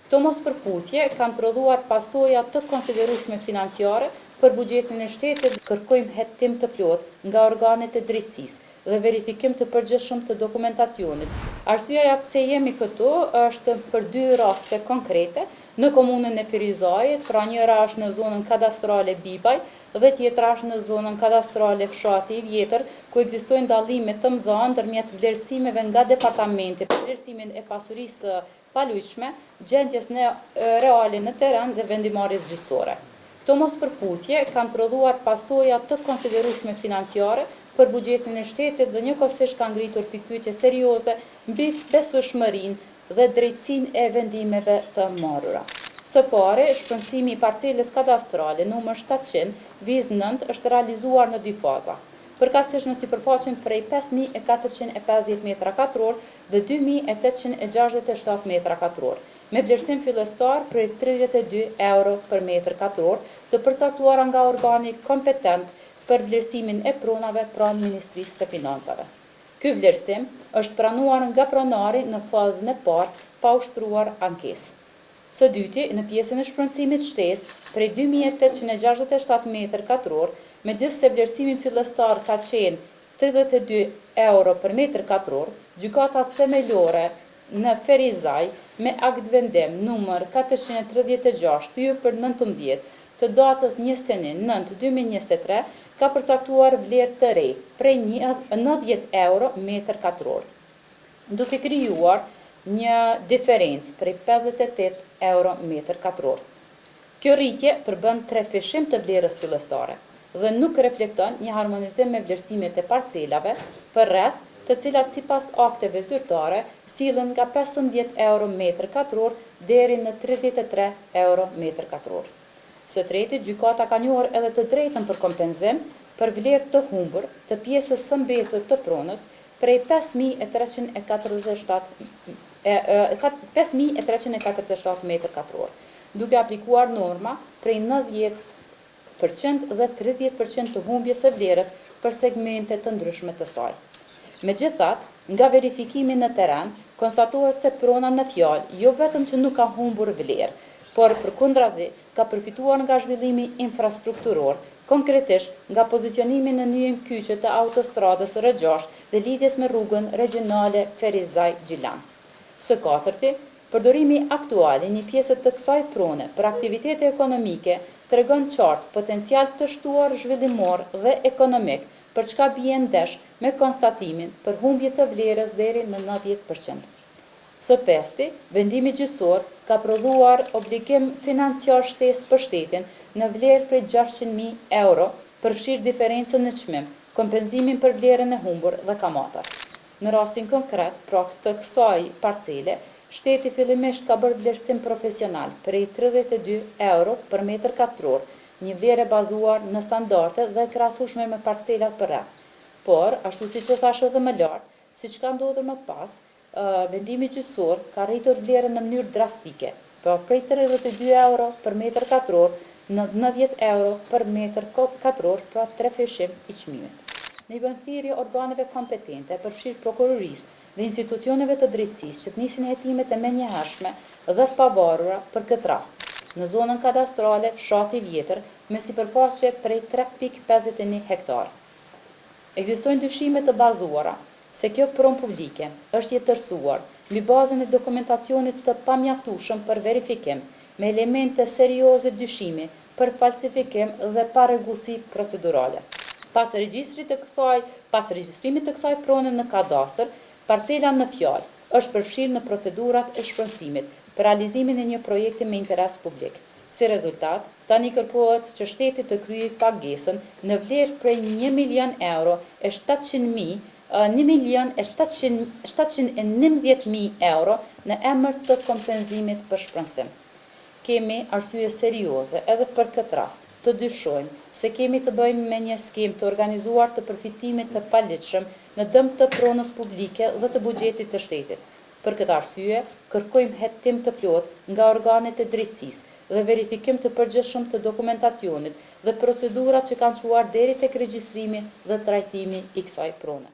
Këto mospërputhje kanë prodhuar pasoja të konsiderueshme financiare për buxhetin e shtetit. Kërkojmë hetim të plotë nga organet e drejtësisë dhe verifikim të përgjithshëm të dokumentacionit. Arsyeja pse jemi këtu është për dy raste konkrete në komunën e Firizajit, pra njëra është në zonën kadastrale Bibaj dhe tjetra është në zonën kadastrale Fshati i Vjetër, ku ekzistojnë dallime të mëdha ndërmjet vlerësimeve nga departamenti për vlerësimin e pasurisë palujshme, gjendjes në reale në teren dhe vendimarrjes gjyqësore. Këto mospërputhje kanë prodhuar pasoja të konsiderueshme financiare për buxhetin e shtetit dhe njëkohësisht kanë ngritur pikpyetje serioze mbi besueshmërinë dhe drejtësinë e vendimeve të marrura. Së pari, shpërndësimi i parcelës kadastrale numër 700 Viz 9 është realizuar në dy faza, përkatësisht në sipërfaqen prej 5450 m2 dhe 2867 m2, me vlerësim fillestar prej 32 euro për m2, të përcaktuara nga organi kompetent për vlerësimin e pronave pranë Ministrisë së Financave. Ky vlerësim është pranuar nga pronari në fazën e parë pa ushtruar ankesë. Së dyti, në pjesën e shpërndësimit shtesë prej 2867 m2, megjithse vlerësimin fillestar ka qenë 82 euro për m2, gjykata themelore në Ferizaj me akt vendim numër 436 TY/19 të datës 21/9/2023 ka përcaktuar vlerë të re prej 90 euro m2, duke krijuar një diferencë prej 58 euro m2. Kjo rritje përbën trefishim të vlerës fillestare dhe nuk reflekton një harmonizim me vlerësimet e parcelave për rreth, të cilat sipas akteve zyrtare sillen nga 15 euro m2 deri në 33 euro m2. Së treti, gjykata ka njohur edhe të drejtën për kompenzim për vlerë të humbur të pjesës së mbetur të pronës prej 5347 m2, duke aplikuar norma prej 90% dhe 30% të humbjes së vlerës për segmente të ndryshme të saj. Megjithatë, nga verifikimi në teren, konstatohet se prona në fjalë jo vetëm që nuk ka humbur vlerë, por përkundrazi ka përfituar nga zhvillimi infrastrukturor, konkretisht nga pozicionimi në nyjen kyçe të autostradës R6 dhe lidhjes me rrugën regionale Ferizaj-Gjilan. Së katërti, përdorimi aktual i një pjese të kësaj prone për aktivitete ekonomike tregon qartë potencial të shtuar zhvillimor dhe ekonomik, për çka bie ndesh me konstatimin për humbje të vlerës deri në 90%. Së pesti, vendimi gjyqësor ka prodhuar obligim financiar shtesë për shtetin në vlerë prej 600.000 euro, përfshirë diferencën në çmim, kompenzimin për vlerën e humbur dhe kamatat. Në rastin konkret, pra të kësaj parcele, shteti fillimisht ka bërë vlerësim profesional prej 32 euro për m2, një vlerë e bazuar në standarde dhe krahasueshme me parcelat për rreth. Por, ashtu siç e thash edhe më lart, siç ka ndodhur më pas, vendimi gjyqësor ka rritur vlerën në mënyrë drastike, pra prej 32 euro për m2 në 90 euro për m2, pra trefishim i çmimit. Në bërthirrje organeve kompetente, përfshirë prokurorisë dhe institucioneve të drejtësisë që të nisin hetimet e menjëhershme dhe pavarura për këtë rast, në zonën kadastrale Fshati i Vjetër me sipërfaqe prej 3.51 hektar. Ekzistojnë dyshime të bazuara se kjo pronë publike është jetërsuar mbi bazën e dokumentacionit të pamjaftueshëm për verifikim, me elemente serioze dyshimi për falsifikim dhe parregullsi procedurale. Pas regjistrimit të kësaj prone në kadastër, parcela në fjalë është përfshirë në procedurat e shpërndësimit për realizimin e një projekti me interes publik. Si rezultat, tani kërkohet që shteti të kryejë pagesën në vlerë prej 1 milion euro e 711.000 euro në emër të kompenzimit për shpërndësim. Kemi arsye serioze edhe për këtë rast të dyshojmë se kemi të bëjmë me një skemë të organizuar të përfitimit të paligjshëm në dëm të pronës publike dhe të buxhetit të shtetit. Për këtë arsye, kërkojmë hetim të plotë nga organet e drejtësisë dhe verifikim të përgjithshëm të dokumentacionit dhe procedurat që kanë çuar deri tek regjistrimi dhe trajtimi i kësaj prone.